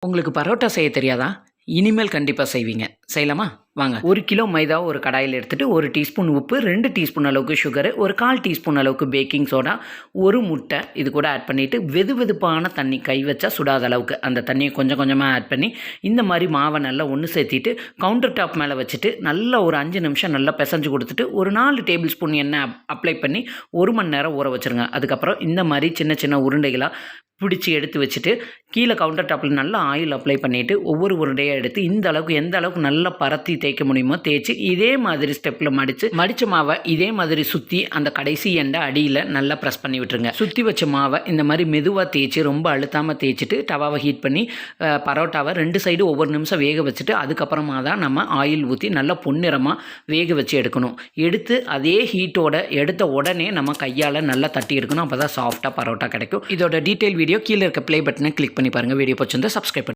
உங்களுக்கு பரோட்டா செய்ய தெரியாதா? இனிமேல் கண்டிப்பா செய்வீங்க. செய்யலாமா? வாங்க. 1 கிலோ மைதா ஒரு கடாயில எடுத்துட்டு, 1 டீஸ்பூன் உப்பு, 2 டீஸ்பூன் அளவுக்கு சுகரு, ஒரு 1/4 டீஸ்பூன் அளவுக்கு பேக்கிங் சோடா, 1 முட்டை இது கூட ஆட் பண்ணிட்டு, வெதுவெதுப்பான தண்ணி கை வச்சா சுடாத அளவுக்கு அந்த தண்ணிய கொஞ்சம் கொஞ்சமா ஆட் பண்ணி, இந்த மாரி மாவ நல்லா ஒண்ணு சேர்த்திட்டு, கவுண்டர் டாப் மேல வச்சுட்டு, நல்லா ஒரு 5 நிமிஷம் நல்லா பெசஞ்சு குடுத்துட்டு, ஒரு 4 டேபிள் ஸ்பூன் எண்ணெய் அப்ளை பண்ணி 1 மணி நேரம் ஊற வச்சுருங்க. அதுக்கப்புறம் இந்த மாரி சின்ன சின்ன உருண்டைகளா பிடிச்சு எடுத்து வச்சுட்டு, கீழ கவுண்டர் டாப்ல நல்லா ஆயில் அப்ளை பண்ணிட்டு, ஒவ்வொரு உருண்டையா எடுத்து இந்த அளவுக்கு எந்த அளவுக்கு நல்லா பரத்தி தேய்க்க முடியுமோ தேய்ச்சு, இதே மாதிரி ஸ்டெப்ல மடிச்ச மாவ இதே மாதிரி சுத்தி அந்த கடைசி எண்ட அடியில நல்லா பிரஸ் பண்ணி விட்டுருங்க. சுத்தி வச்ச மாவ இந்த மாரி மெதுவா தேய்ச்சு ரொம்ப அழுத்தாம தேய்ச்சுட்டு டவாவ ஹீட் பண்ணி பரோட்டாவ 2 சைடு ஒவ்வொரு நிமிஷம் வேக வச்சுட்டு, அதுக்கப்புறமா தான் நம்ம ஆயில் ஊத்தி நல்லா பொன்னிறமா வேக வச்சு எடுக்கணும். எடுத்து அதே ஹீட்டோட எடுத்த உடனே நம்ம கையால நல்லா தட்டி எடுக்கணும். அப்பதான் சாஃப்ட்டா பரோட்டா கிடைக்கும். இதோட டீடைல் வீடியோ கீழ இருக்க ப்ளே பட்டனை கிளிக் பண்ணி பாருங்க. வீடியோ பிடிச்சிருந்தா சப்ஸ்கிரைப் பண்ணுங்க.